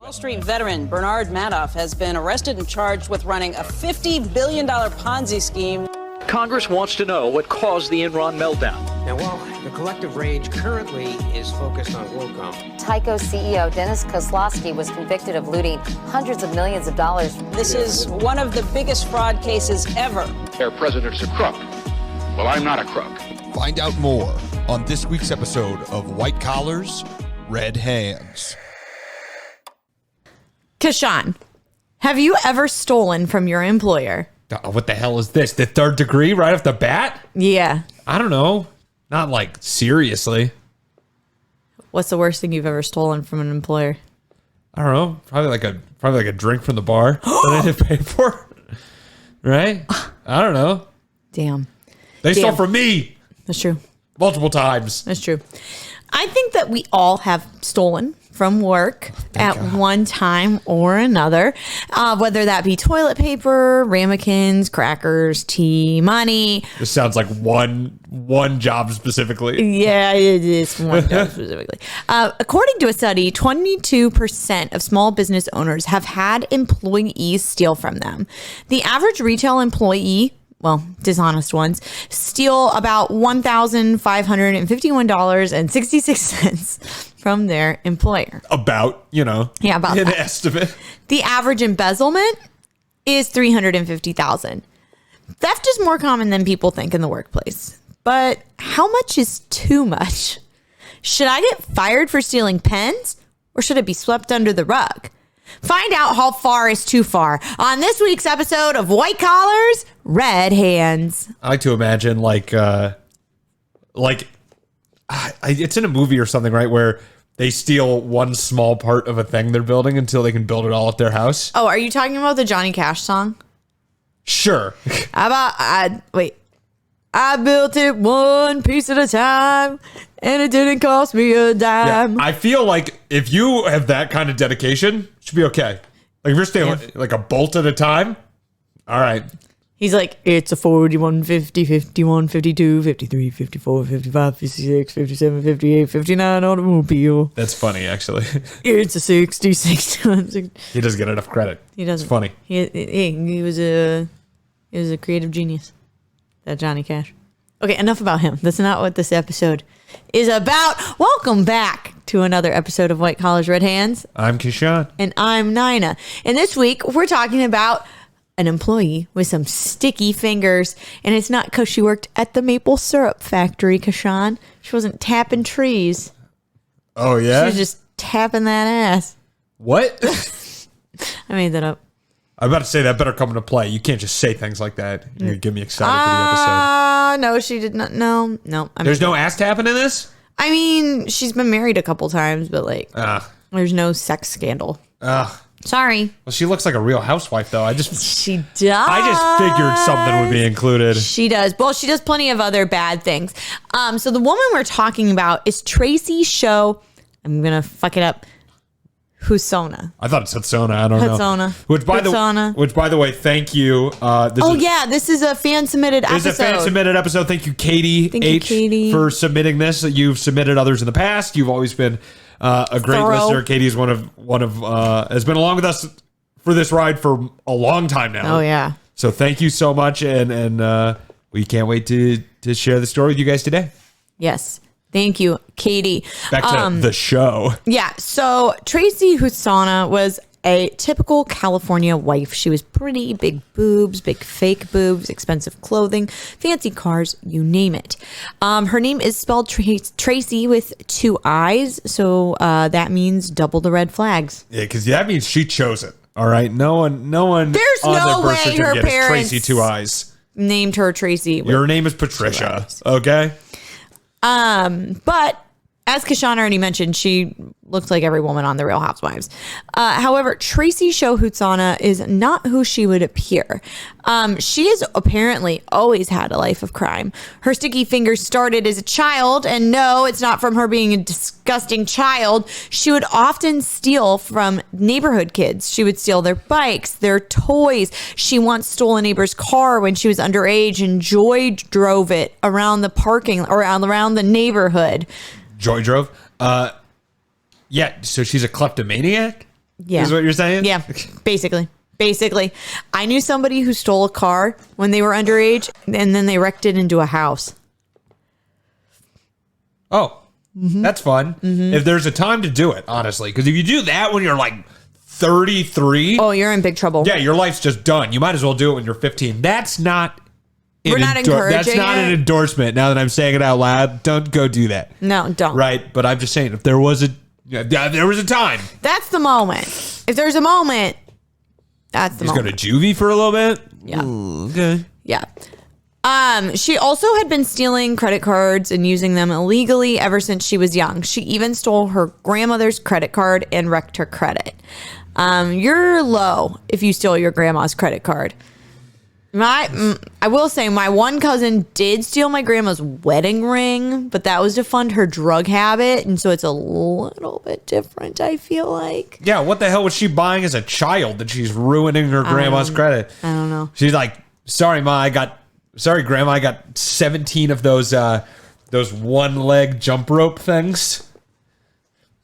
Wall Street veteran Bernard Madoff has been arrested and charged with running a $50 billion Ponzi scheme. Congress wants to know what caused the Enron meltdown. Now, while the collective rage currently is focused on WorldCom, Tyco CEO Dennis Kozlowski was convicted of looting hundreds of millions of dollars. This is one of the biggest fraud cases ever. Their president's a crook. Well, I'm not a crook. Find out more on this week's episode of White Collars, Red Hands. Kashan, have you ever stolen from your employer? What the hell is this? The third degree right off the bat? Yeah. I don't know. Not like seriously. What's the worst thing you've ever stolen from an employer? I don't know. Probably like a drink from the bar that I didn't pay for. Right? I don't know. Damn. They stole from me. That's true. Multiple times. That's true. I think that we all have stolen from work at one time or another, whether that be toilet paper, ramekins, crackers, tea, money. This sounds like one job specifically. Yeah, it is one job specifically. According to a study, 22% of small business owners have had employees steal from them. The average retail employee, well, dishonest ones, steal about $1,551.66 from their employer. About an estimate. The average embezzlement is $350,000. Theft is more common than people think in the workplace. But how much is too much? Should I get fired for stealing pens, or should it be swept under the rug? Find out how far is too far on this week's episode of White Collars, Red Hands. I like to imagine it's in a movie or something, right? Where they steal one small part of a thing they're building until they can build it all at their house. Oh, are you talking about the Johnny Cash song? Sure. I built it one piece at a time, and it didn't cost me a dime. Yeah, I feel like if you have that kind of dedication, it should be okay. Like if you're stealing like a bolt at a time, all right. He's like, it's a 41, 50, 51, 52, 53, 54, 55, 56, 57, 58, 59 automobile. That's funny, actually. It's a 60, 61, 60. He doesn't get enough credit. He doesn't. It's funny. He was a creative genius, that Johnny Cash. Okay, enough about him. That's not what this episode is about. Welcome back to another episode of White Collars, Red Hands. I'm Kashan. And I'm Nina. And this week, we're talking about an employee with some sticky fingers. And it's not because she worked at the maple syrup factory, Kashan. She wasn't tapping trees. Oh, yeah? She was just tapping that ass. What? I made that up. I'm about to say that better come into play. You can't just say things like that. You're going to get me excited for the episode. No, she did not. No. There's no ass tapping in this? I mean, she's been married a couple times, but there's no sex scandal. Sorry. Well, she looks like a real housewife, though. She does. I just figured something would be included. She does. Well, she does plenty of other bad things. So the woman we're talking about is Tracii Show. I'm gonna fuck it up. Hutsona. I thought it said Sona. I don't know. Hutsona. Which, by the way, thank you. This is a fan submitted episode. This is a fan submitted episode. Thank you, Katie Katie, for submitting this. You've submitted others in the past. You've always been a great listener. Katie is one of has been along with us for this ride for a long time now. Oh yeah. So thank you so much, and we can't wait to share the story with you guys today. Yes. Thank you, Katie. Back to the show. Yeah. So Tracii Hutsona was a typical California wife. She was pretty, big boobs, big fake boobs, expensive clothing, fancy cars, you name it. Her name is spelled Tracii with 2 I's. So that means double the red flags. Yeah, because that means she chose it. All right. No one. There's on no their birth way her certificate parents is Tracii 2 I's. Named her Tracii. Your name is Patricia. Okay. But as Kashan already mentioned, she looks like every woman on the Real Housewives. However, Tracii Show Hutsona is not who she would appear. She has apparently always had a life of crime. Her sticky fingers started as a child, and no, it's not from her being a disgusting child. She would often steal from neighborhood kids. She would steal their bikes, their toys. She once stole a neighbor's car when she was underage and Joy drove it around the parking or around the neighborhood. Joy drove? Yeah, so she's a kleptomaniac? Yeah. Is what you're saying? Yeah, basically. I knew somebody who stole a car when they were underage, and then they wrecked it into a house. Oh, that's fun. If there's a time to do it, honestly. Because if you do that when you're like 33. Oh, you're in big trouble. Yeah, your life's just done. You might as well do it when you're 15. That's not... We're not encouraging That's not an endorsement. Now that I'm saying it out loud, don't go do that. No, don't. Right, but I'm just saying, if there was a time. That's the moment. If there's a moment, that's the moment. Just go to juvie for a little bit? Yeah. Okay. Yeah. She also had been stealing credit cards and using them illegally ever since she was young. She even stole her grandmother's credit card and wrecked her credit. You're low if you steal your grandma's credit card. I will say my one cousin did steal my grandma's wedding ring, but that was to fund her drug habit, and so it's a little bit different, I feel like. Yeah, what the hell was she buying as a child that she's ruining her grandma's credit? I don't know. She's like, sorry, Grandma, I got 17 of those one-leg jump rope things.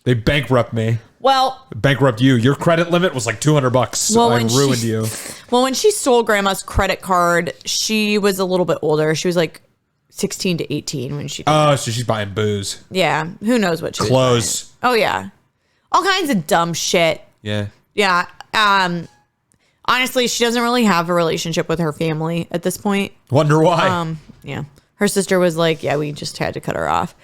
They bankrupt me. Well, Bankrupt you. Your credit limit was like $200. So I ruined you. Well, when she stole grandma's credit card, she was a little bit older. She was like 16 to 18 when she did that. So she's buying booze. Yeah. Who knows what she Clothes. was buying. Oh, yeah. All kinds of dumb shit. Yeah. Yeah. Honestly, she doesn't really have a relationship with her family at this point. Wonder why. Yeah. Her sister was like, yeah, we just had to cut her off.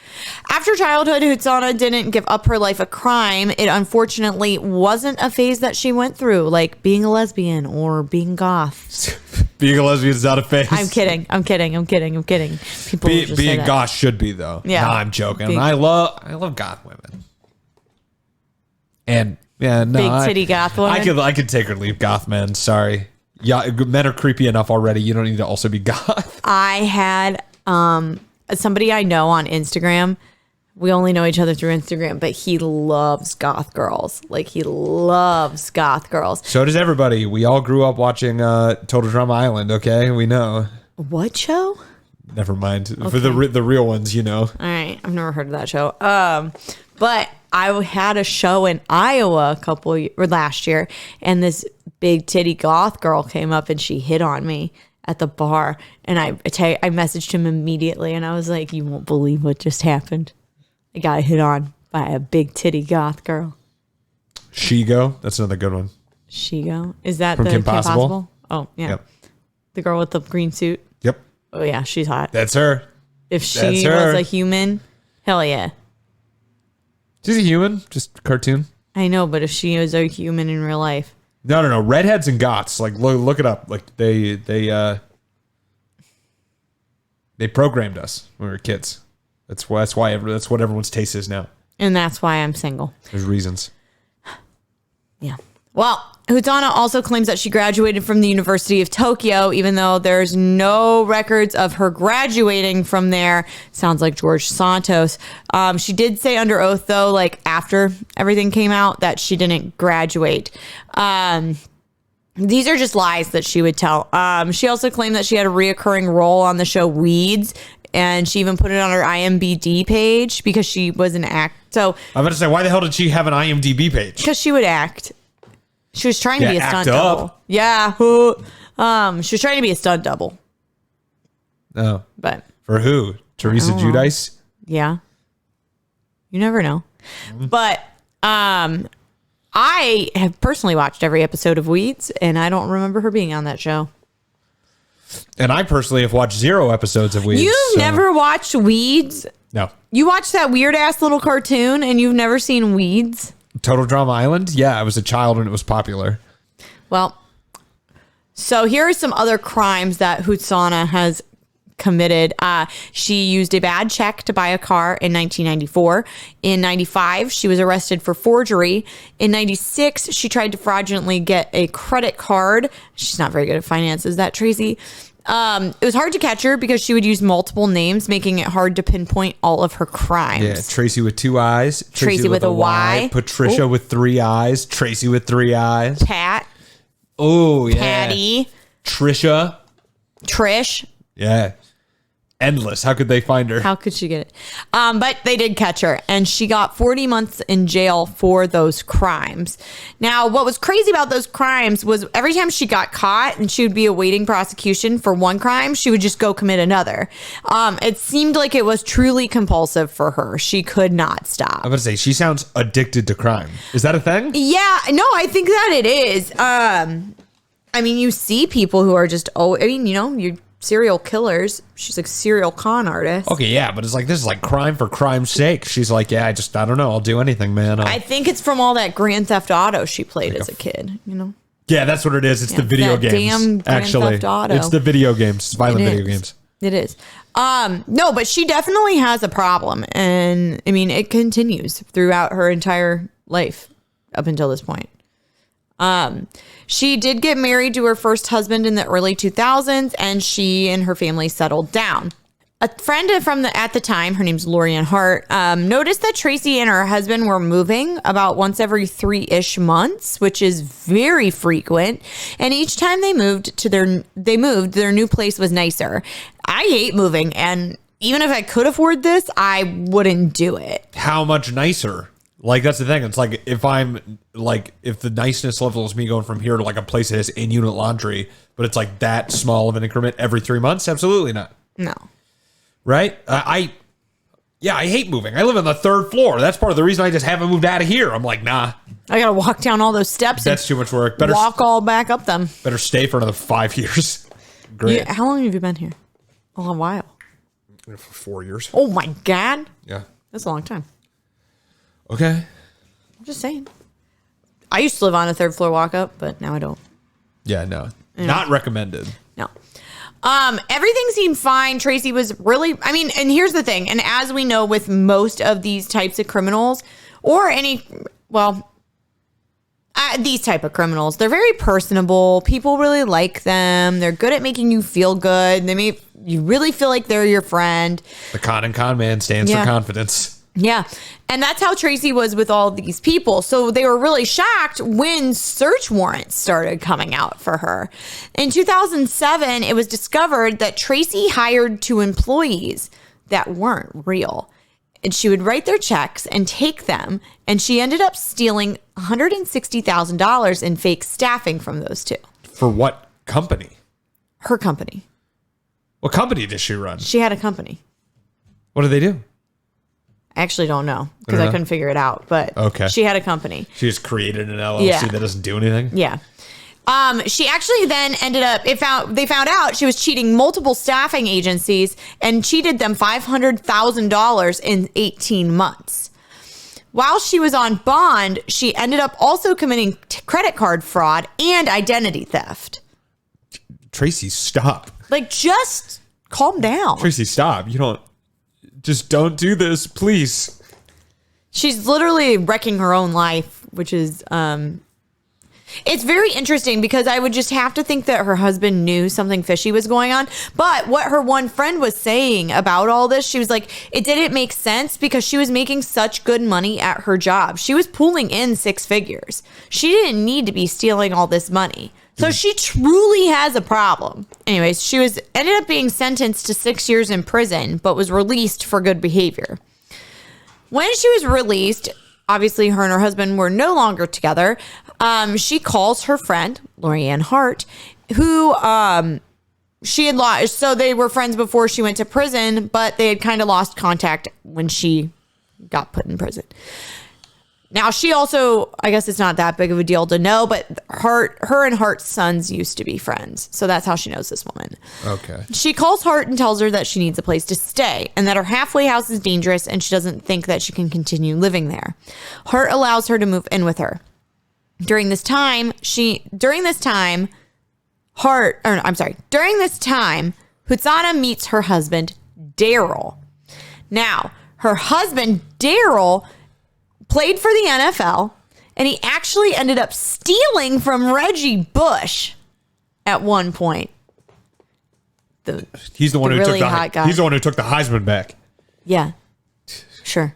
After childhood, Hutsona didn't give up her life of crime. It unfortunately wasn't a phase that she went through, like being a lesbian or being goth. Being a lesbian is not a phase. I'm kidding. People just say being that. goth should be, though. Yeah. No, I'm joking. I love goth women. And yeah, no, Big titty goth woman. I could take or leave goth men. Sorry. Yeah, men are creepy enough already. You don't need to also be goth. I had somebody I know on Instagram. We only know each other through Instagram, but he loves goth girls. Like, he loves goth girls. So does everybody. We all grew up watching Total Drama Island, okay? We know. What show? Never mind. Okay. For the real ones, you know. All right. I've never heard of that show. But I had a show in Iowa last year, and this big titty goth girl came up and she hit on me at the bar, and I messaged him immediately, and I was like, you won't believe what just happened. I got hit on by a big titty goth girl. Shigo, that's another good one. Shigo? Is that from the Kim Possible? Oh, yeah. Yep. The girl with the green suit? Yep. Oh, yeah, she's hot. That's her. If she was a human, hell yeah. She's a human, just cartoon. I know, but if she was a human in real life. No. Redheads and goths, like look it up. Like they programmed us when we were kids. That's what everyone's taste is now. And that's why I'm single. There's reasons. Yeah. Well, Hutsona also claims that she graduated from the University of Tokyo, even though there's no records of her graduating from there. Sounds like George Santos. She did say under oath, though, like after everything came out, that she didn't graduate. These are just lies that she would tell. She also claimed that she had a reoccurring role on the show Weeds, and she even put it on her IMDb page because she was an act. So I'm about to say, why the hell did she have an IMDb page? Because she would act. She was trying to be a stunt act up. double. Yeah. She was trying to be a stunt double. Oh. But for who? Teresa Giudice? Yeah. You never know. Mm-hmm. But I have personally watched every episode of Weeds, and I don't remember her being on that show. And I personally have watched 0 episodes of Weeds. You've never watched Weeds? No. You watched that weird ass little cartoon and you've never seen Weeds? Total Drama Island? Yeah, I was a child when it was popular. Well, so here are some other crimes that Hutsona has committed. She used a bad check to buy a car in 1994. In 95, she was arrested for forgery. In 96, she tried to fraudulently get a credit card. She's not very good at finance, is that Tracii? It was hard to catch her because she would use multiple names, making it hard to pinpoint all of her crimes. Yeah, Tracii with 2 eyes. Tracii with a Y. Patricia with 3 eyes. Tracii with 3 eyes. Pat. Oh, yeah. Patty. Trisha. Trish. Yeah. endless. How could they find her? How could she get it? But they did catch her, and she got 40 months in jail for those crimes. Now, what was crazy about those crimes was every time she got caught and she would be awaiting prosecution for one crime, she would just go commit another. It seemed like it was truly compulsive for her. She could not stop. I'm going to say, she sounds addicted to crime. Is that a thing? Yeah, no, I think that it is. I mean, you see people who are just, you're serial killers. She's like serial con artist. Okay, yeah, but it's like, this is like crime for crime's sake. She's like, yeah, I don't know. I'll do anything, man. I think it's from all that Grand Theft Auto she played as a kid, Yeah, that's what it is. It's the video games. Damn Grand Theft Auto. It's the video games. It's violent video games. It is. No, but she definitely has a problem. And I mean, it continues throughout her entire life up until this point. She did get married to her first husband in the early 2000s, and she and her family settled down. A friend at the time, her name's Lorianne Hart, noticed that Tracii and her husband were moving about once every 3-ish months, which is very frequent. And each time they moved, their new place was nicer. I hate moving, and even if I could afford this, I wouldn't do it. How much nicer? Like, that's the thing. It's like, if the niceness level is me going from here to like a place that has in-unit laundry, but it's like that small of an increment every 3 months, absolutely not. No. Right? I hate moving. I live on the 3rd floor. That's part of the reason I just haven't moved out of here. I'm like, nah. I gotta walk down all those steps. That's too much work. Better walk all back up them. Better stay for another 5 years. Great. How long have you been here? A while. For 4 years. Oh my God. Yeah. That's a long time. Okay. I'm just saying. I used to live on a 3rd floor walk up, but now I don't. Yeah, no. Not recommended. No. Everything seemed fine. Tracii was really, and here's the thing. And as we know with most of these types of criminals or these type of criminals, they're very personable. People really like them. They're good at making you feel good. You really feel like they're your friend. The con man stands for confidence. Yeah. And that's how Tracii was with all these people. So they were really shocked when search warrants started coming out for her. In 2007, it was discovered that Tracii hired 2 employees that weren't real. And she would write their checks and take them. And she ended up stealing $160,000 in fake staffing from those 2. For what company? Her company. What company does she run? She had a company. What do they do? I actually don't know because I couldn't figure it out, but she had a company. She just created an LLC that doesn't do anything? Yeah. She actually then ended up, they found out she was cheating multiple staffing agencies and cheated them $500,000 in 18 months. While she was on bond, she ended up also committing credit card fraud and identity theft. Tracii, stop. Like, just calm down. Tracii, stop. Just don't do this, please. She's literally wrecking her own life, which is, it's very interesting because I would just have to think that her husband knew something fishy was going on. But what her one friend was saying about all this, she was like, it didn't make sense because she was making such good money at her job. She was pulling in 6 figures. She didn't need to be stealing all this money. So she truly has a problem. Anyways, she ended up being sentenced to 6 years in prison, but was released for good behavior. When she was released, obviously her and her husband were no longer together. She calls her friend, Lorianne Hart, who she had lost. So they were friends before she went to prison, but they had kind of lost contact when she got put in prison. Now, she also, I guess it's not that big of a deal to know, but her and Hart's sons used to be friends. So that's how she knows this woman. Okay. She calls Hart and tells her that she needs a place to stay and that her halfway house is dangerous and she doesn't think that she can continue living there. Hart allows her to move in with her. During this time, Hutsona meets her husband, Daryl. Now, her husband, Daryl, played for the NFL, and he actually ended up stealing from Reggie Bush at one point. He's the one who really hot guy. He's the one who took the Heisman back. Yeah, sure.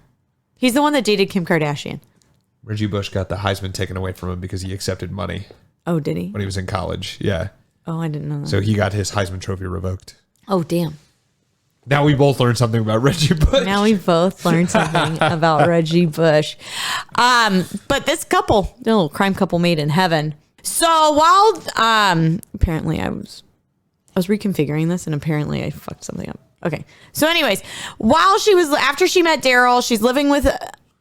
He's the one that dated Kim Kardashian. Reggie Bush got the Heisman taken away from him because he accepted money. Oh, did he? When he was in college, yeah. Oh, I didn't know that. So he got his Heisman trophy revoked. Oh, damn. Now we both learned something about Reggie Bush. Now we both learned something about Reggie Bush. But this couple, the little crime couple made in heaven. So while apparently I was reconfiguring this and apparently I fucked something up. Okay. So anyways, after she met Daryl, she's living with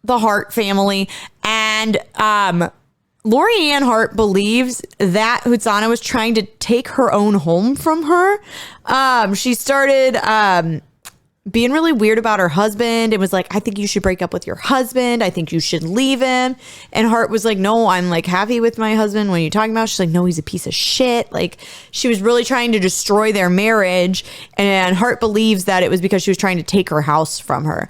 the Hart family, and Lori Ann Hart believes that Hutsona was trying to take her own home from her. She started being really weird about her husband. It was like, I think you should break up with your husband. I think you should leave him. And Hart was like, no, I'm like happy with my husband. What are you talking about? She's like, no, he's a piece of shit. Like, she was really trying to destroy their marriage. And Hart believes that it was because she was trying to take her house from her.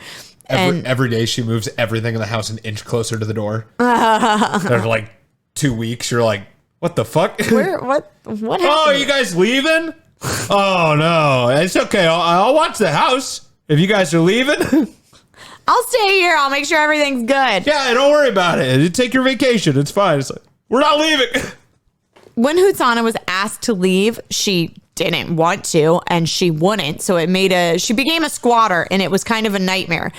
Every day she moves everything in the house an inch closer to the door. After like 2 weeks, you're like, what the fuck? What happened? Oh, are you guys leaving? Oh no, it's okay. I'll watch the house if you guys are leaving. I'll stay here. I'll make sure everything's good. Yeah, don't worry about it. You take your vacation. It's fine. It's like, we're not leaving. When Hutsona was asked to leave, she didn't want to, and she wouldn't. So she became a squatter, and it was kind of a nightmare.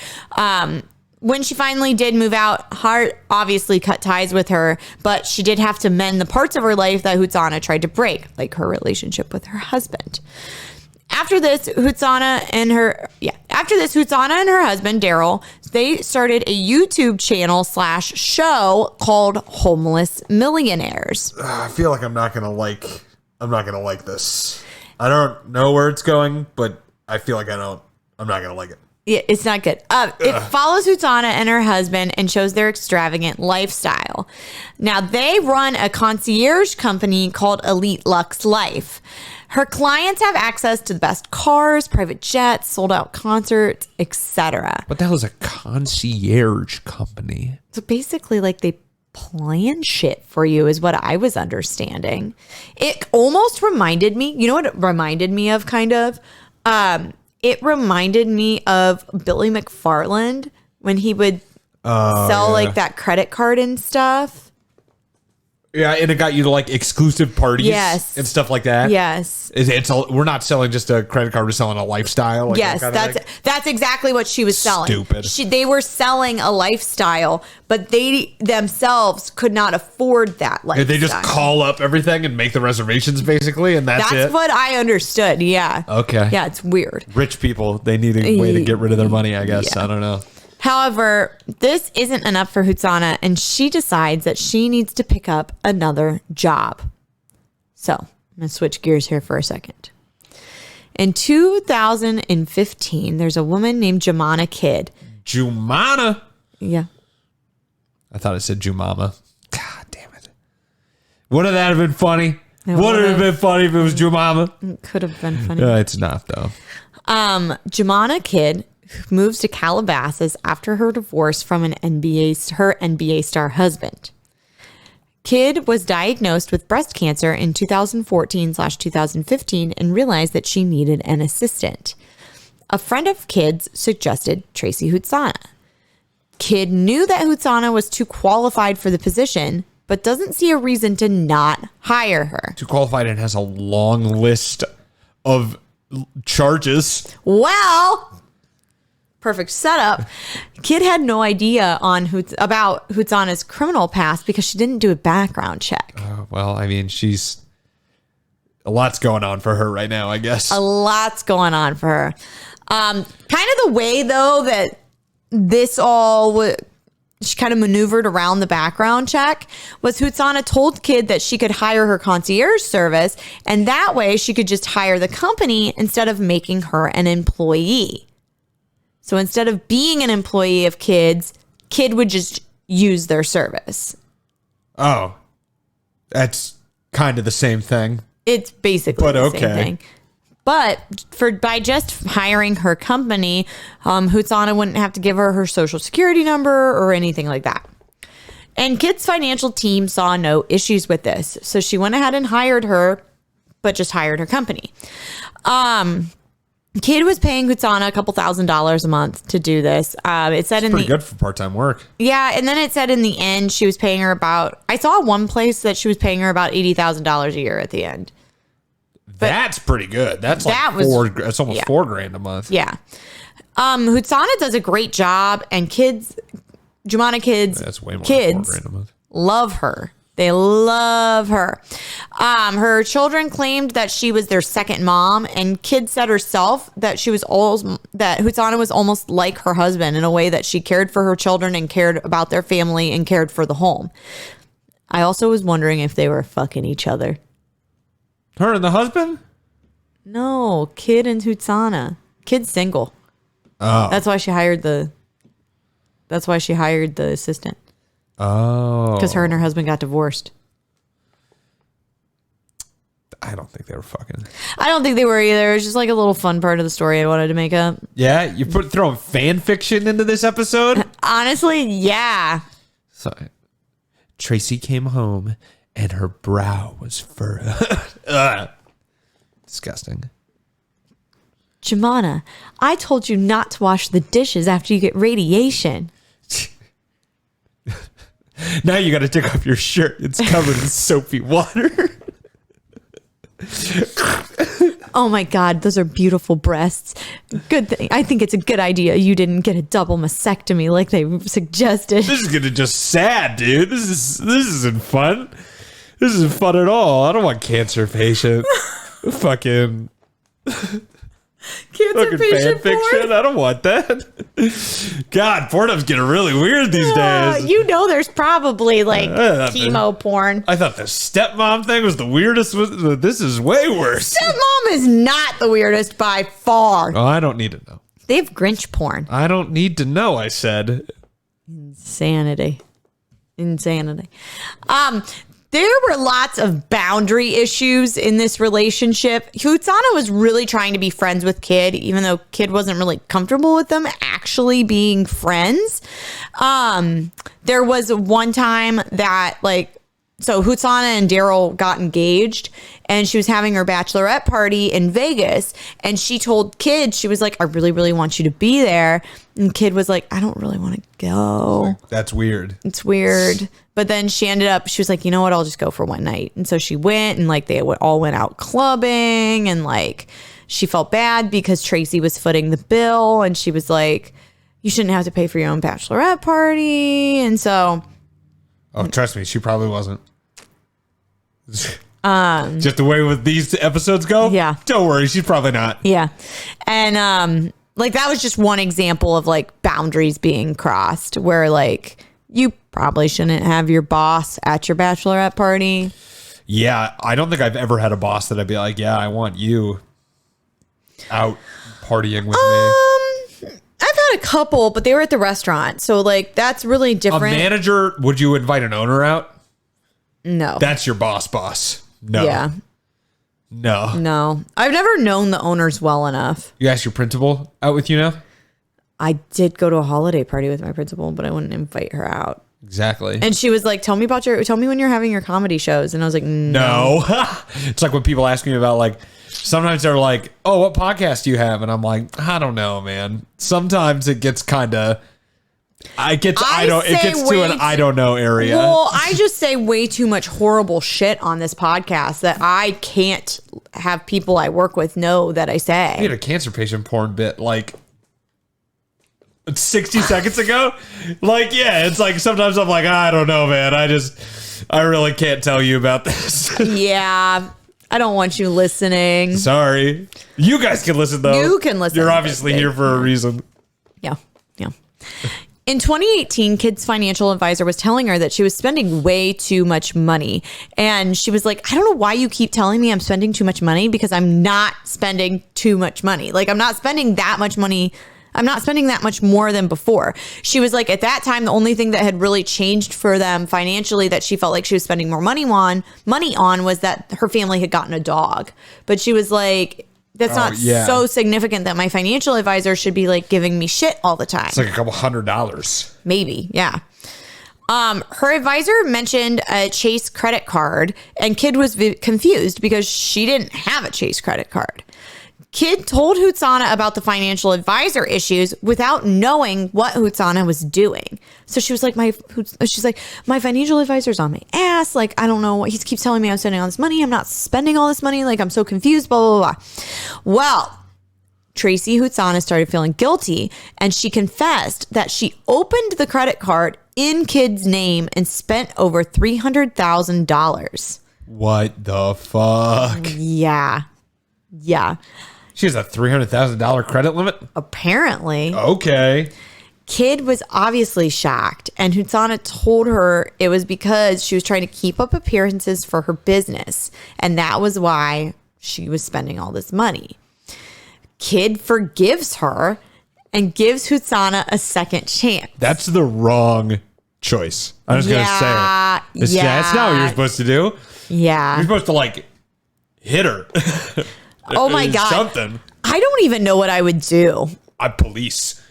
When she finally did move out, Hart obviously cut ties with her, but she did have to mend the parts of her life that Hutsona tried to break, like her relationship with her husband. After this, Hutsona and her husband, Daryl, they started a YouTube channel / show called Homeless Millionaires. I feel like I'm not gonna like this. I don't know where it's going, but I feel like I'm not gonna like it. Yeah, it's not good. It follows Hutsona and her husband and shows their extravagant lifestyle. Now, they run a concierge company called Elite Lux Life. Her clients have access to the best cars, private jets, sold-out concerts, etc. What the hell is a concierge company? So basically, like, they plan shit for you is what I was understanding. It almost reminded me, you know what it reminded me of, kind of? It reminded me of Billy McFarland when he would sell like that credit card and stuff. Yeah, and it got you to like exclusive parties and stuff like that. Yes. We're not selling just a credit card, we're selling a lifestyle. Like yes, that's exactly what she was selling. Stupid. They were selling a lifestyle, but they themselves could not afford that lifestyle. They just call up everything and make the reservations basically, and that's it? That's what I understood, yeah. Okay. Yeah, it's weird. Rich people, they need a way to get rid of their money, I guess. Yeah. I don't know. However, this isn't enough for Hutsona, and she decides that she needs to pick up another job. So, I'm going to switch gears here for a second. In 2015, there's a woman named Jumana Kidd. Jumana? Yeah. I thought it said Jumama. God damn it. Wouldn't that have been funny? Would it have been funny if it was Jumama? It could have been funny. It's not, though. Jumana Kidd moves to Calabasas after her divorce from her NBA star husband. Kidd was diagnosed with breast cancer in 2014/2015 and realized that she needed an assistant. A friend of Kidd's suggested Tracii Hutsona. Kidd knew that Hutsona was too qualified for the position, but doesn't see a reason to not hire her. Too qualified and has a long list of charges. Well, perfect setup. Kidd had no idea about Hutsona's criminal past because she didn't do a background check. Well, I mean, a lot's going on for her right now, I guess. A lot's going on for her. Kind of the way, though, that this all she kind of maneuvered around the background check was Hutsona told Kidd that she could hire her concierge service, and that way she could just hire the company instead of making her an employee. So instead of being an employee of Kidd's, Kidd would just use their service. Oh, that's kind of the same thing. It's basically the same thing. But by just hiring her company, Hutsona wouldn't have to give her her social security number or anything like that. And Kidd's financial team saw no issues with this. So she went ahead and hired her, but just hired her company. Kidd was paying Hutsona a couple $1,000s a month to do this. It said pretty good for part-time work. Yeah, and then it said in the end she was paying her I saw one place that she was paying her about $80,000 a year at the end. That's pretty good. That's like That was- that's almost yeah. $4,000 a month. Yeah. Hutsona does a great job, and Jumana kids, That's way more than $4,000 a month. love her. They love her. Her children claimed that she was their second mom, and kids said herself that that Hutsona was almost like her husband in a way that she cared for her children and cared about their family and cared for the home. I also was wondering if they were fucking each other. Her and the husband? No, Kid and Hutsona. Kid's single. Oh. That's why she hired the assistant. Oh. Because her and her husband got divorced. I don't think they were fucking. I don't think they were either. It was just like a little fun part of the story I wanted to make up. Yeah, you throwing fan fiction into this episode? Honestly, yeah. So, Tracii came home and her brow was furrowed. Disgusting. Jumana, I told you not to wash the dishes after you get radiation. Now you got to take off your shirt. It's covered in soapy water. Oh my God, those are beautiful breasts. Good thing. I think it's a good idea you didn't get a double mastectomy like they suggested. This is gonna just sad, dude. This isn't fun. This isn't fun at all. I don't want cancer patient. Fucking Cancer patient fan fiction. porn? I don't want that. God, porno's getting really weird these days. You know there's probably like chemo porn. I thought the stepmom thing was the weirdest. This is way worse. Stepmom is not the weirdest by far. Oh, I don't need to know. They have Grinch porn. I don't need to know, I said. Insanity. There were lots of boundary issues in this relationship. Hutsona was really trying to be friends with Kid, even though Kid wasn't really comfortable with them actually being friends. There was one time that so Hutsona and Daryl got engaged, and she was having her bachelorette party in Vegas, and she told Kid, she was like, I really, really want you to be there. And Kid was like, I don't really want to go. That's weird. It's weird. But then she was like, you know what? I'll just go for one night. And so she went, and they all went out clubbing, and she felt bad because Tracii was footing the bill, and she was like, you shouldn't have to pay for your own bachelorette party. And so. Oh, trust me, she probably wasn't. Just the way with these episodes go? Yeah. Don't worry, she's probably not. Yeah. And that was just one example of boundaries being crossed where you probably shouldn't have your boss at your bachelorette party. Yeah, I don't think I've ever had a boss that I'd be like, yeah, I want you out partying with me. I've had a couple, but they were at the restaurant. So that's really different. A manager, would you invite an owner out? No. That's your boss. No. Yeah. No. I've never known the owners well enough. You asked your principal out with you now? I did go to a holiday party with my principal, but I wouldn't invite her out. Exactly. And she was like, tell me when you're having your comedy shows. And I was like, no. It's like when people ask me about sometimes they're like, oh, what podcast do you have? And I'm like, I don't know, man. Sometimes it gets kind of, it gets to an I don't know area. Well, I just say way too much horrible shit on this podcast that I can't have people I work with know that I say. I had a cancer patient porn bit 60 seconds ago. It's sometimes I'm like, I don't know, man. I really can't tell you about this. Yeah. I don't want you listening. Sorry. You guys can listen, though. You can listen. You're obviously here for a reason. Yeah. In 2018, Kid's financial advisor was telling her that she was spending way too much money. And she was like, I don't know why you keep telling me I'm spending too much money, because I'm not spending too much money. I'm not spending that much money. I'm not spending that much more than before. She was like, at that time, the only thing that had really changed for them financially that she felt like she was spending more money on was that her family had gotten a dog. But she was like, that's not so significant that my financial advisor should be giving me shit all the time. It's a couple $100. Maybe. Yeah. Her advisor mentioned a Chase credit card, and Kid was confused because she didn't have a Chase credit card. Kid told Hutsona about the financial advisor issues without knowing what Hutsona was doing. So she was like, my financial advisor's on my ass. Like, I don't know what he keeps telling me I'm spending all this money. I'm not spending all this money. Like, I'm so confused, blah, blah, blah. Well, Tracii Hutsona started feeling guilty, and she confessed that she opened the credit card in Kid's name and spent over $300,000. What the fuck? Yeah. She has a $300,000 credit limit? Apparently. Okay. Kid was obviously shocked, and Hutsona told her it was because she was trying to keep up appearances for her business, and that was why she was spending all this money. Kid forgives her and gives Hutsona a second chance. That's the wrong choice. I'm just going to say it. That's not what you're supposed to do. Yeah. You're supposed to, like, hit her. Oh my God. Something. I don't even know what I would do. I'm police.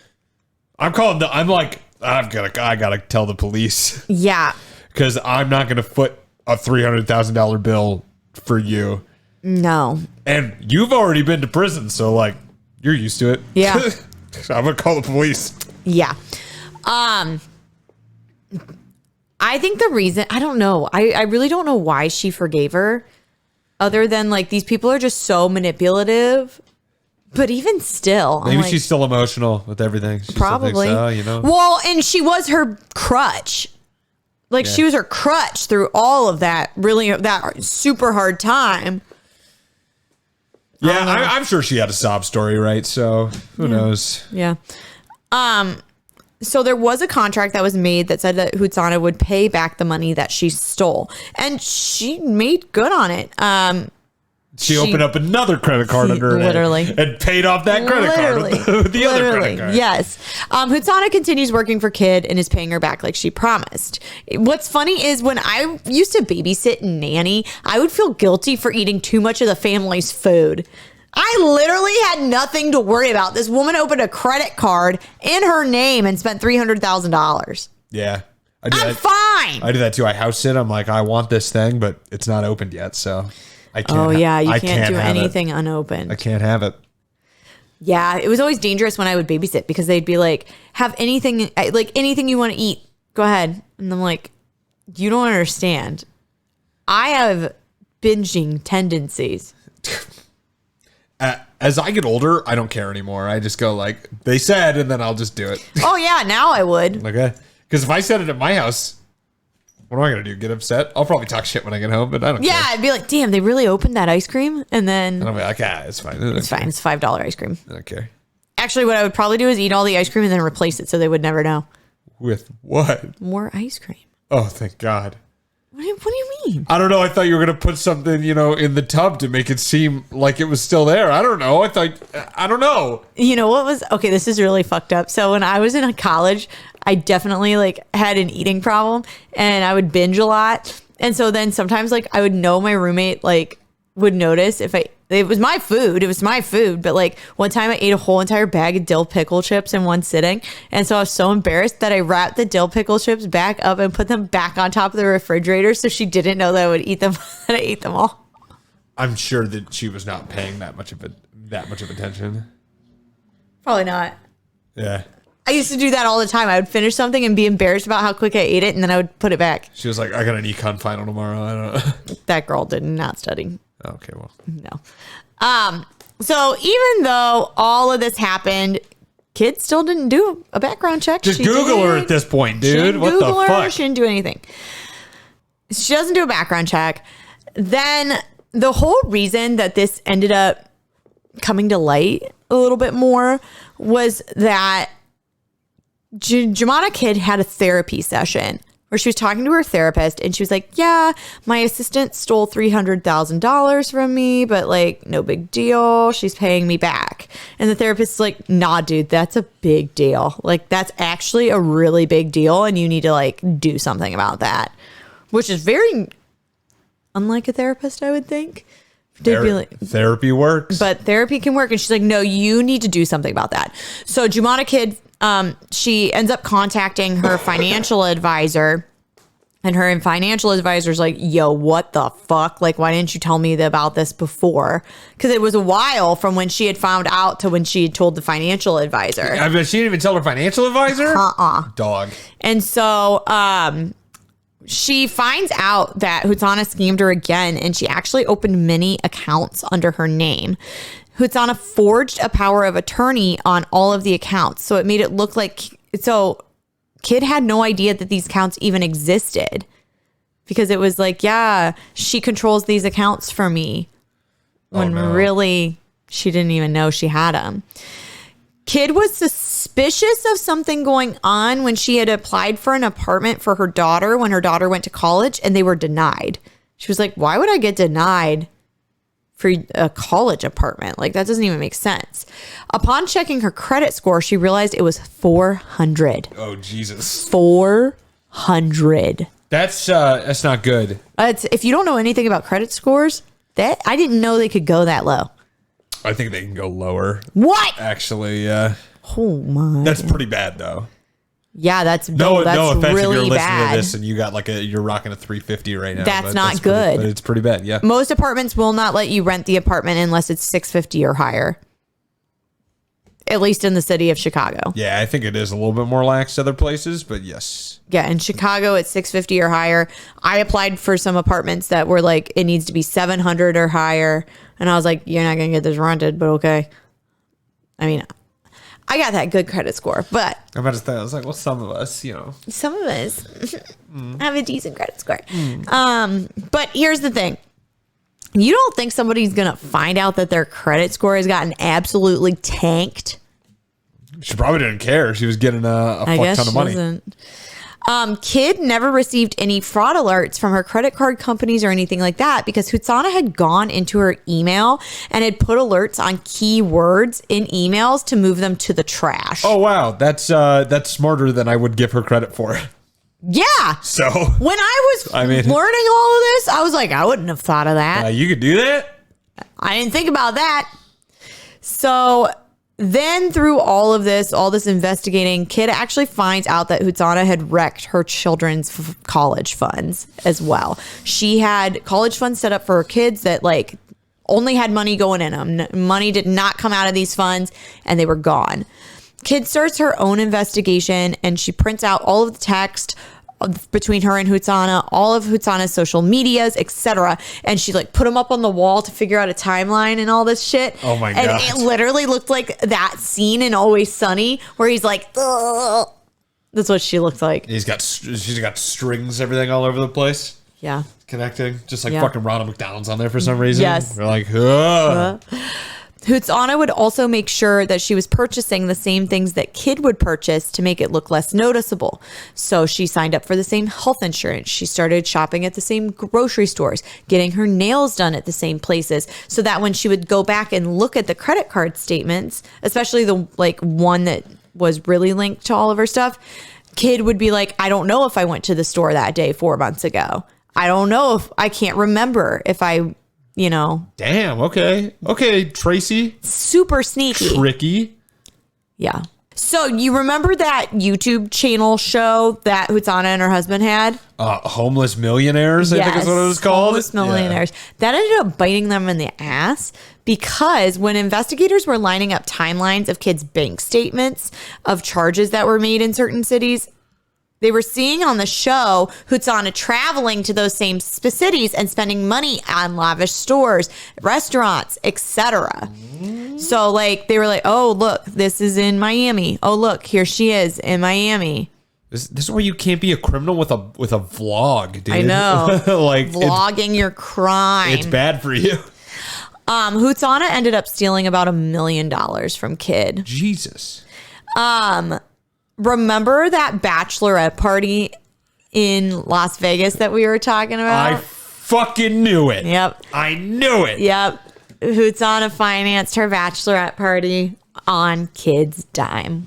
I gotta tell the police. Yeah. Because I'm not gonna foot a $300,000 bill for you. No. And you've already been to prison, so like you're used to it. Yeah. I'm gonna call the police. Yeah. I think the reason, I don't know. I really don't know why she forgave her. Other than like these people are just so manipulative. But even still, maybe she's still emotional with everything. She probably. Still thinks, you know. Well, and she was her crutch. Like she was her crutch through all of that, really that super hard time. Yeah, I'm sure she had a sob story, right? So who knows? Yeah. So there was a contract that was made that said that Hutsona would pay back the money that she stole, and she made good on it. She opened up another credit card under her name and paid off that credit card with the other credit card. Yes. Hutsona continues working for Kid and is paying her back like she promised. What's funny is when I used to babysit and nanny, I would feel guilty for eating too much of the family's food. I literally had nothing to worry about. This woman opened a credit card in her name and spent $300,000. Yeah. I'm fine. I do that too. I house sit. I'm like, I want this thing, but it's not opened yet. So I can't. Oh, yeah. You can't do anything unopened. I can't have it. Yeah. It was always dangerous when I would babysit because they'd be like, have anything you want to eat. Go ahead. And I'm like, you don't understand. I have binging tendencies. As I get older, I don't care anymore. I just go like, they said, and then I'll just do it. Oh, yeah. Now I would. Okay. Because if I said it at my house, what am I going to do? Get upset? I'll probably talk shit when I get home, but I don't care. Yeah, I'd be like, damn, they really opened that ice cream? And then... I'll be like, it's fine. It's fine. It's $5 ice cream. I don't care. Actually, what I would probably do is eat all the ice cream and then replace it so they would never know. With what? More ice cream. Oh, thank God. What do you mean? I don't know. I thought you were going to put something, in the tub to make it seem like it was still there. I don't know. I don't know. You know what was... Okay, this is really fucked up. So when I was in college, I definitely had an eating problem and I would binge a lot. And so then sometimes I would know my roommate would notice if it was my food, but one time I ate a whole entire bag of dill pickle chips in one sitting, and so I was so embarrassed that I wrapped the dill pickle chips back up and put them back on top of the refrigerator so she didn't know that I would eat them. That I ate them all. I'm sure that she was not paying that much of attention. Probably not. Yeah. I used to do that all the time. I would finish something and be embarrassed about how quick I ate it, and then I would put it back. She was like, I got an econ final tomorrow. I don't know. That girl did not study. Okay, well. No. So even though all of this happened, Kid still didn't do a background check. Just Google her at this point, dude. What the fuck? She didn't do anything. She doesn't do a background check. Then the whole reason that this ended up coming to light a little bit more was that Jumana Kid had a therapy session where she was talking to her therapist and she was like, yeah, my assistant stole $300,000 from me, but no big deal. She's paying me back. And the therapist's like, nah, dude, that's a big deal. That's actually a really big deal. And you need to do something about that, which is very unlike a therapist, I would think. Therapy works. But therapy can work. And she's like, no, you need to do something about that. So Jumana Kid, she ends up contacting her financial advisor And her financial advisor's like, yo, what the fuck? Like, why didn't you tell me about this before? Because it was a while from when she had found out to when she had told the financial advisor. I mean, she didn't even tell her financial advisor? Dog. And so she finds out that Hutsona schemed her again, and she actually opened many accounts under her name. Hutsona forged a power of attorney on all of the accounts. So it made it look like... Kid had no idea that these accounts even existed because it was like, yeah, she controls these accounts for me when really she didn't even know she had them. Kid was suspicious of something going on when she had applied for an apartment for her daughter when her daughter went to college and they were denied. She was like, why would I get denied for a college apartment? Like, that doesn't even make sense. Upon checking her credit score, she realized it was 400. Oh, Jesus. 400. That's not good. If you don't know anything about credit scores, I didn't know they could go that low. I think they can go lower. What? Actually, yeah. Oh my. That's pretty bad though. Yeah, that's no offense really if you're listening bad. to this and you got you're rocking a 350 right now. That's not good. But it's pretty bad, yeah. Most apartments will not let you rent the apartment unless it's 650 or higher. At least in the city of Chicago. Yeah, I think it is a little bit more lax other places, but yes. Yeah, in Chicago it's 650 or higher. I applied for some apartments that were like, it needs to be 700 or higher. And I was like, you're not going to get this rented, but okay. I mean, I got that good credit score, but I'm about to say, I was like, well, some of us, some of us have a decent credit score. But here's the thing. You don't think somebody's going to find out that their credit score has gotten absolutely tanked? She probably didn't care. She was getting a fuck ton of money. Doesn't. Kid never received any fraud alerts from her credit card companies or anything like that because Hutsona had gone into her email and had put alerts on keywords in emails to move them to the trash. Oh, wow. That's smarter than I would give her credit for. Yeah. So when I was learning all of this, I was like, I wouldn't have thought of that. You could do that? I didn't think about that. So then through all this investigating, Kid actually finds out that Hutsona had wrecked her children's college funds as well. She had college funds set up for her kids that only had money going in them. Money did not come out of these funds and they were gone. Kid starts her own investigation and she prints out all of the text between her and Hutsona, all of Hutsona's social medias, etc. And she put them up on the wall to figure out a timeline and all this shit. Oh my God. God. And it literally looked like that scene in Always Sunny where he's like, ugh. That's what she looks like. She's got strings, everything all over the place. Yeah. Connecting. Just fucking Ronald McDonald's on there for some reason. Yes. We're like, ugh. Hutsona would also make sure that she was purchasing the same things that Kid would purchase to make it look less noticeable. So she signed up for the same health insurance. She started shopping at the same grocery stores, getting her nails done at the same places, so that when she would go back and look at the credit card statements, especially the one that was really linked to all of her stuff, Kid would be like, I don't know if I went to the store that day 4 months ago. I don't know if I can't remember if I... Damn. Okay, Tracii. Super sneaky. Tricky. Yeah. So you remember that YouTube channel show that Hutsona and her husband had? Homeless Millionaires, I think is what it was called. Homeless Millionaires. Yeah. That ended up biting them in the ass because when investigators were lining up timelines of kids' bank statements of charges that were made in certain cities, they were seeing on the show Hutsona traveling to those same cities and spending money on lavish stores, restaurants, etc. So they were like, "Oh, look, this is in Miami. Oh, look, here she is in Miami." This is where you can't be a criminal with a vlog, dude. I know. Vlogging your crime. It's bad for you. Hutsona ended up stealing about $1 million from Kid. Jesus. Remember that bachelorette party in Las Vegas that we were talking about? I fucking knew it. Yep. I knew it. Yep. Hutsona financed her bachelorette party on Kid's dime.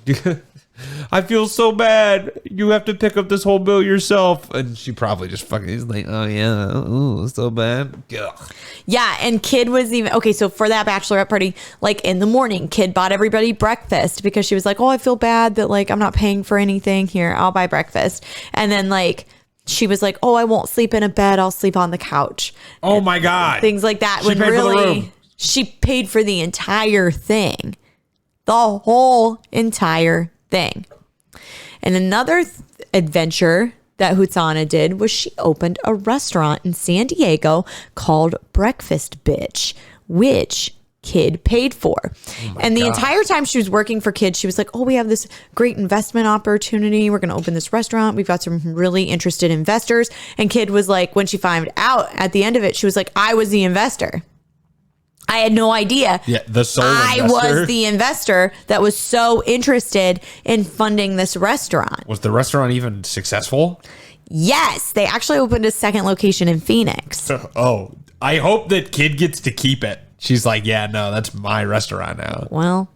I feel so bad. You have to pick up this whole bill yourself. And she probably just fucking is like, oh yeah, ooh, so bad. Ugh. Yeah, and Kid was even okay. So for that bachelorette party, in the morning, Kid bought everybody breakfast because she was like, "Oh, I feel bad that I'm not paying for anything here. I'll buy breakfast." And then she was like, oh, I won't sleep in a bed. I'll sleep on the couch. Oh my God. Things like that. She when paid for the really, room. she paid for the entire thing. The whole entire thing. And another adventure that Hutsona did was she opened a restaurant in San Diego called Breakfast Bitch, which Kid paid for. And the entire time she was working for Kid, she was like, oh, we have this great investment opportunity. We're going to open this restaurant. We've got some really interested investors. And Kid was like, when she found out at the end of it, she was like, I was the investor. I had no idea. Yeah, the sole I investor. was the investor that was so interested in funding this restaurant. Was the restaurant even successful? Yes, they actually opened a second location in Phoenix. Oh, I hope that Kid gets to keep it. She's like, yeah, no, that's my restaurant now. Well,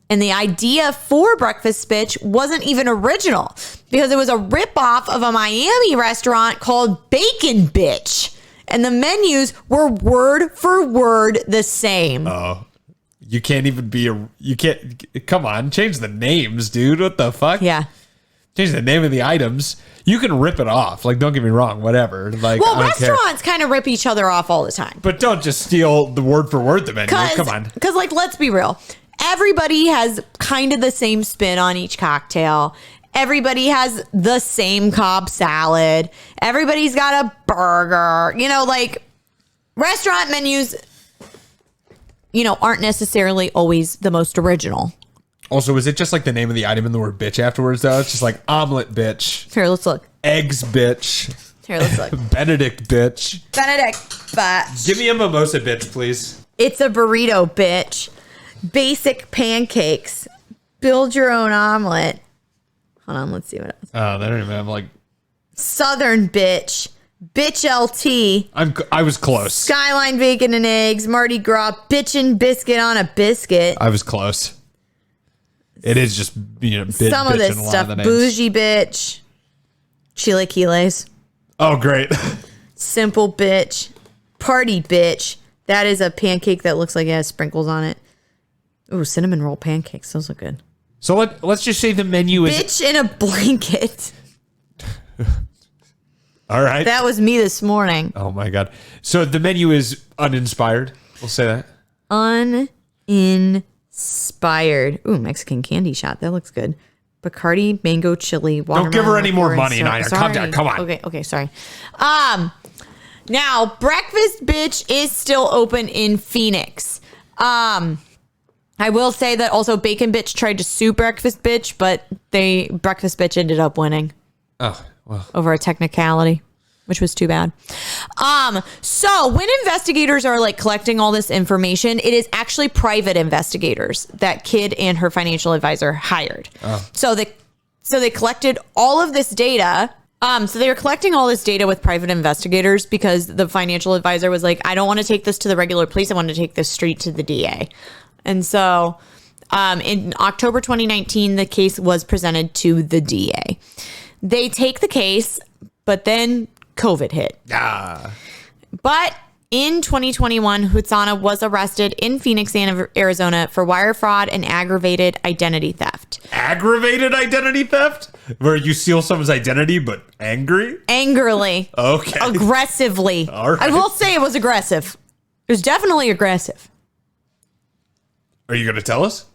and the idea for Breakfast Bitch wasn't even original because it was a ripoff of a Miami restaurant called Bacon Bitch. And the menus were word for word the same. Oh, you can't even be you can't, come on, change the names, dude. What the fuck? Yeah. Change the name of the items. You can rip it off. Like, don't get me wrong, whatever. Like, Well, I don't care. restaurants kind of rip each other off all the time. But don't just steal the word for word the menu. Come on. Because, like, let's be real. Everybody has kind of the same spin on each cocktail. Everybody has the same Cobb salad. Everybody's got a burger. You know, like, restaurant menus, you know, aren't necessarily always the most original. Also, is it just like the name of the item and the word bitch afterwards, though? It's just like omelet bitch. Here, let's look. Eggs bitch. Here, let's look. Benedict bitch. Benedict bitch. Give me a mimosa bitch, please. It's a burrito bitch. Basic pancakes. Build your own omelet. Hold on, let's see what else. Oh, they don't even have like Southern bitch. Bitch LT. I was close. Skyline bacon and eggs. Mardi Gras. Bitchin' biscuit on a biscuit. I was close. It is just, you know, Some of this stuff. Bougie bitch. Chilaquiles. Oh, great. Simple bitch. Party bitch. That is a pancake that looks like it has sprinkles on it. Ooh, cinnamon roll pancakes. Those look good. So let's just say the menu is... Bitch in a blanket. All right. That was me this morning. Oh, my God. So the menu is uninspired. We'll say that. Uninspired. Ooh, Mexican candy shot. That looks good. Bacardi, mango, chili, watermelon. Don't give her any more liqueur, money, Nina. Calm down. Come on. Okay, sorry. Now, Breakfast Bitch is still open in Phoenix. I will say that also Bacon Bitch tried to sue Breakfast Bitch, but Breakfast Bitch ended up winning. Oh, well. Over a technicality, which was too bad. So when investigators are like collecting all this information, it is actually private investigators that Kid and her financial advisor hired. Oh. So they collected all of this data. So they were collecting all this data with private investigators because the financial advisor was like, I don't want to take this to the regular police. I want to take this straight to the DA. And so in October 2019, the case was presented to the DA. They take the case, but then COVID hit. But in 2021, Hutsona was arrested in Phoenix, Arizona for wire fraud and aggravated identity theft. Aggravated identity theft? Where you steal someone's identity, but angry? Angrily. Okay. Aggressively. All right. I will say it was aggressive. It was definitely aggressive. Are you going to tell us?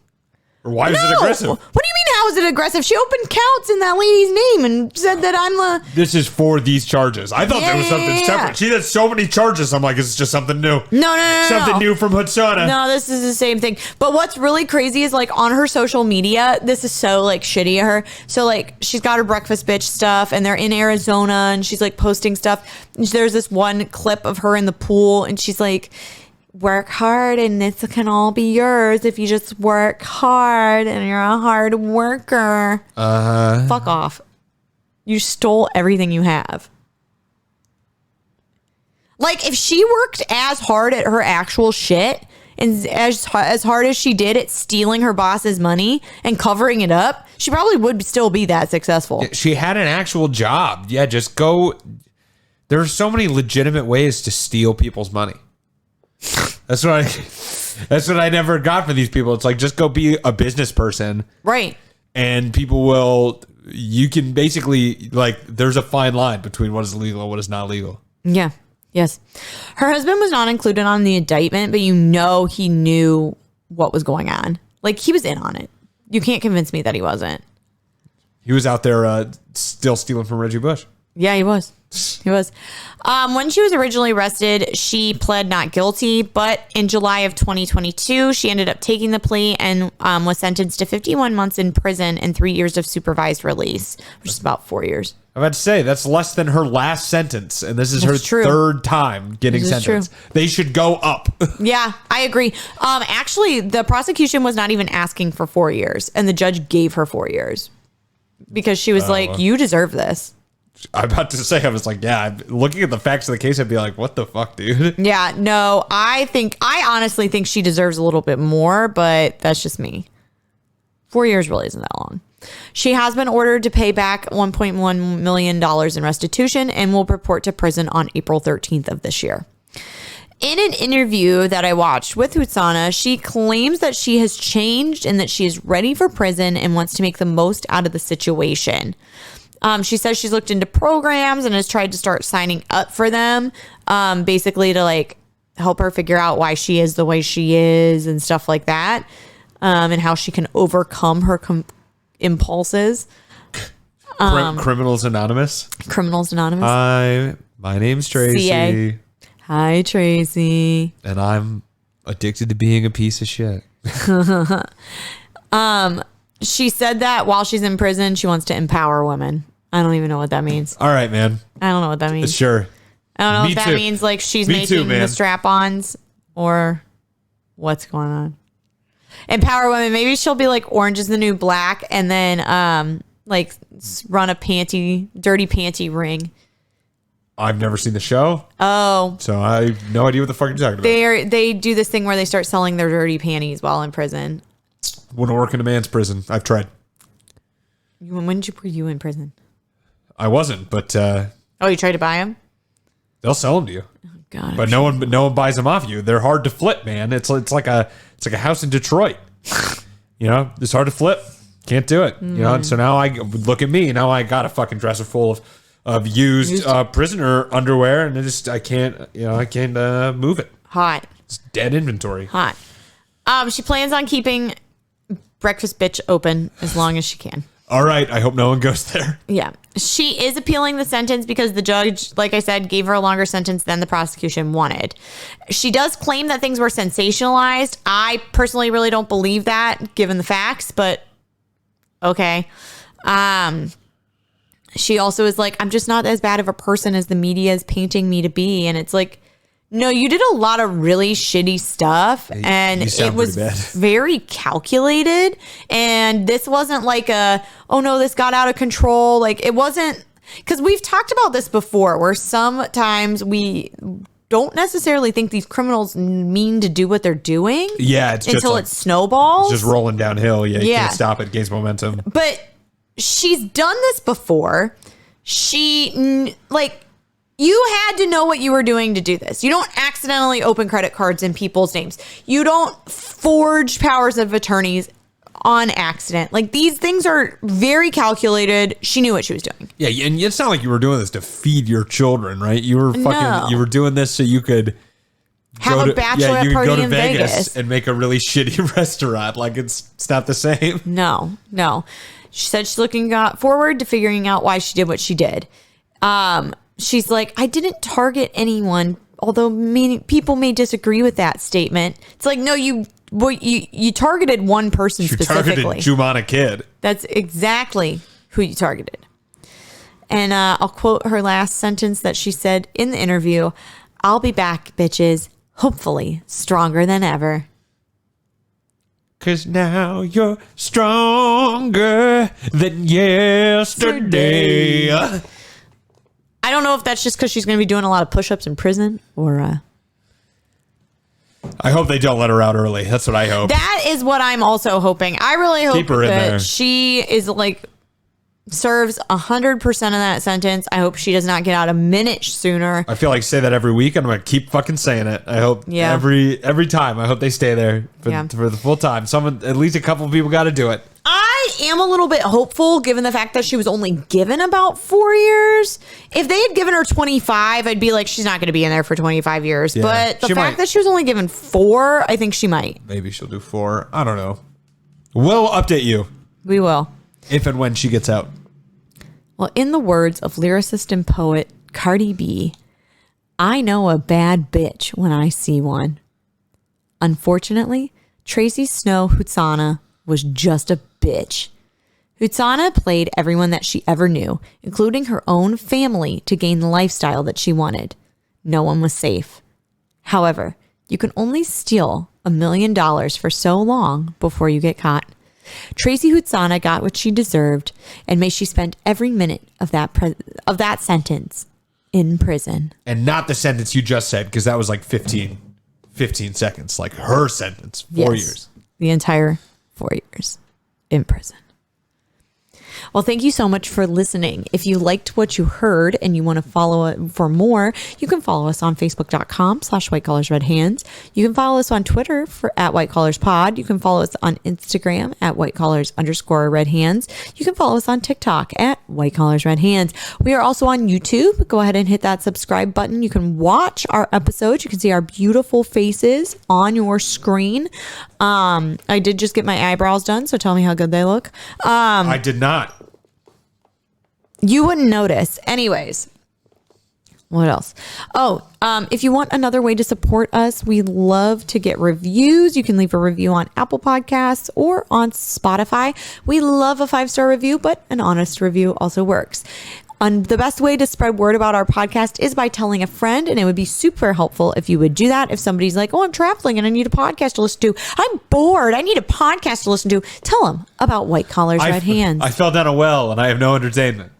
Or why was it aggressive? What do you mean, how is it aggressive? She opened counts in that lady's name and said that I'm the... This is for these charges. I thought there was something separate. She had so many charges. I'm like, it's just something new. No. Something new from Hutsona. No, this is the same thing. But what's really crazy is like on her social media, this is so like shitty of her. So like she's got her Breakfast Bitch stuff and they're in Arizona and she's like posting stuff. And there's this one clip of her in the pool and she's like... work hard and this can all be yours if you just work hard and you're a hard worker. Fuck off. You stole everything you have. Like, if she worked as hard at her actual shit and as hard as she did at stealing her boss's money and covering it up, she probably would still be that successful. She had an actual job. Yeah, just go. There are so many legitimate ways to steal people's money. That's what I never got for these people. It's like, just go be a business person. Right. And people will you can basically, like, there's a fine line between what is legal and what is not legal. Yeah. Yes. Her husband was not included on the indictment, but he knew what was going on. Like, he was in on it. You can't convince me that he wasn't. He was out there still stealing from Reggie Bush. Yeah, he was. He was. When she was originally arrested, she pled not guilty, but in July of 2022, she ended up taking the plea and was sentenced to 51 months in prison and 3 years of supervised release, which is about 4 years. I'm about to say, that's less than her last sentence, and this is her third time getting sentenced. They should go up. Yeah, I agree. Actually, the prosecution was not even asking for 4 years, and the judge gave her 4 years because she was like, you deserve this. I'm about to say, I was like, yeah, looking at the facts of the case, I'd be like, what the fuck, dude? Yeah, no, I honestly think she deserves a little bit more, but that's just me. 4 years really isn't that long. She has been ordered to pay back $1.1 million in restitution and will report to prison on April 13th of this year. In an interview that I watched with Hutsona, she claims that she has changed and that she is ready for prison and wants to make the most out of the situation. She says she's looked into programs and has tried to start signing up for them, basically to like help her figure out why she is the way she is and stuff like that, and how she can overcome her impulses. Criminals Anonymous. Criminals Anonymous. Hi, my name's Tracii. CA. Hi, Tracii. And I'm addicted to being a piece of shit. She said that while she's in prison, she wants to empower women. I don't even know what that means. All right, man. I don't know what that means. Sure. I don't know if that means like she's making the strap-ons or what's going on. Empower women. Maybe she'll be like Orange is the New Black and then like run a dirty panty ring. I've never seen the show. Oh. So I have no idea what the fuck you're talking about. They do this thing where they start selling their dirty panties while in prison. Wouldn't work in a man's prison. I've tried. When were you in prison? I wasn't, but you tried to buy them? They'll sell them to you. Oh, God. But no one buys them off you. They're hard to flip, man. It's like a house in Detroit. You know, it's hard to flip. Can't do it. You know, and so now I look at me. Now I got a fucking dresser full of used prisoner underwear, and I can't move it. Hot. It's dead inventory. Hot. She plans on keeping Breakfast Bitch open as long as she can. All right. I hope no one goes there. Yeah. She is appealing the sentence because the judge, like I said, gave her a longer sentence than the prosecution wanted. She does claim that things were sensationalized. I personally really don't believe that given the facts, but okay. She also is like, I'm just not as bad of a person as the media is painting me to be. And it's like, no, you did a lot of really shitty stuff, and it was very calculated. And this wasn't like oh no, this got out of control. Like it wasn't, because we've talked about this before, where sometimes we don't necessarily think these criminals mean to do what they're doing. Yeah, it's until just it snowballs. It's just rolling downhill. Yeah, you can't stop it. It gains momentum. But she's done this before. You had to know what you were doing to do this. You don't accidentally open credit cards in people's names. You don't forge powers of attorneys on accident. Like, these things are very calculated. She knew what she was doing. Yeah, and it's not like you were doing this to feed your children, right? You were you were doing this so you could have a bachelorette party in Vegas and make a really shitty restaurant. Like, it's not the same. No. She said she's looking forward to figuring out why she did what she did. She's like, I didn't target anyone, although people may disagree with that statement. It's like, no, you targeted one person specifically. You targeted Jumana Kid. That's exactly who you targeted. And I'll quote her last sentence that she said in the interview. I'll be back, bitches, hopefully stronger than ever. 'Cause now you're stronger than yesterday. I don't know if that's just because she's going to be doing a lot of push-ups in prison or... I hope they don't let her out early. That's what I hope. That is what I'm also hoping. I really hope that she is like serves 100% of that sentence. I hope she does not get out a minute sooner. I feel like I say that every week, and I'm going to keep fucking saying it. I hope every time. I hope they stay there for the full time. At least a couple of people got to do it. I I am a little bit hopeful given the fact that she was only given about 4 years. If they had given her 25, I'd be like, she's not going to be in there for 25 years. Yeah, but the she fact might. that she was only given 4, I think she might. Maybe she'll do 4. I don't know. We'll update you We will. if and when she gets out. Well, in the words of lyricist and poet Cardi B, I know a bad bitch when I see one. Unfortunately, Tracii Show Hutsona was just a bitch. Hutsona played everyone that she ever knew, including her own family, to gain the lifestyle that she wanted. No one was safe. However, you can only steal $1 million for so long before you get caught. Tracii Hutsona got what she deserved, and may she spend every minute of that sentence in prison. And not the sentence you just said, because that was like 15 seconds. Like her sentence, 4 years. The entire 4 years in prison. Well, thank you so much for listening. If you liked what you heard and you want to follow it for more, you can follow us on Facebook.com/WhiteCollarsRedHands. You can follow us on Twitter @WhiteCollarsPod. You can follow us on Instagram @WhiteCollars_RedHands. You can follow us on TikTok @WhiteCollarsRedHands. We are also on YouTube. Go ahead and hit that subscribe button. You can watch our episodes. You can see our beautiful faces on your screen. I did just get my eyebrows done, so tell me how good they look. I did not. You wouldn't notice. Anyways, what else? Oh, if you want another way to support us, we love to get reviews. You can leave a review on Apple Podcasts or on Spotify. We love a 5-star review, but an honest review also works. And the best way to spread word about our podcast is by telling a friend, and it would be super helpful if you would do that. If somebody's like, oh, I'm traveling and I need a podcast to listen to. I'm bored. I need a podcast to listen to. Tell them about White Collars, Red Hands. I fell down a well and I have no entertainment.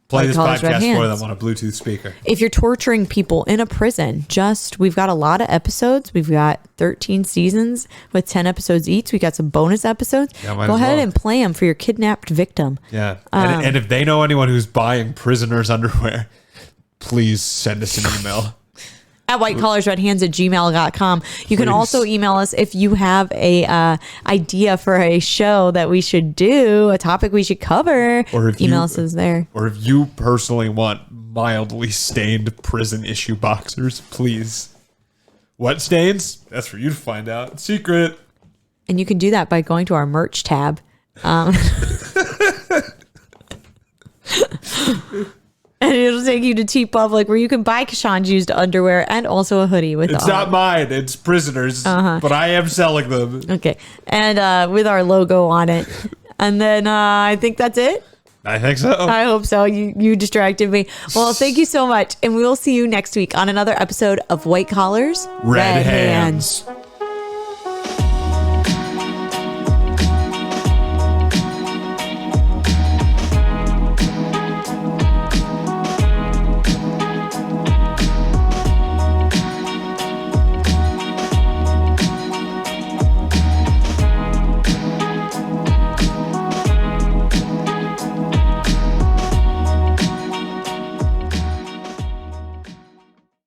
Play this Collars, Red podcast for Hands. them on a Bluetooth speaker. If you're torturing people in a prison, we've got a lot of episodes. We've got 13 seasons with 10 episodes each. We got some bonus episodes. Yeah, might Go as ahead well. and play them for your kidnapped victim. Yeah. And if they know anyone who's buying prisoners' underwear, please send us an email. At whitecollarsredhands@gmail.com. You can Please. also email us if you have a idea for a show that we should do, a topic we should cover. Or if email us is there. Or if you personally want mildly stained prison issue boxers, please. What stains? That's for you to find out. Secret. And you can do that by going to our merch tab. And it'll take you to TeePublic, where you can buy Kashan's used underwear and also a hoodie with It's not mine. It's prisoners. But I am selling them. Okay. And with our logo on it. And then I think that's it. I think so. I hope so. You distracted me. Well, thank you so much. And we will see you next week on another episode of White Collars, Red Hands.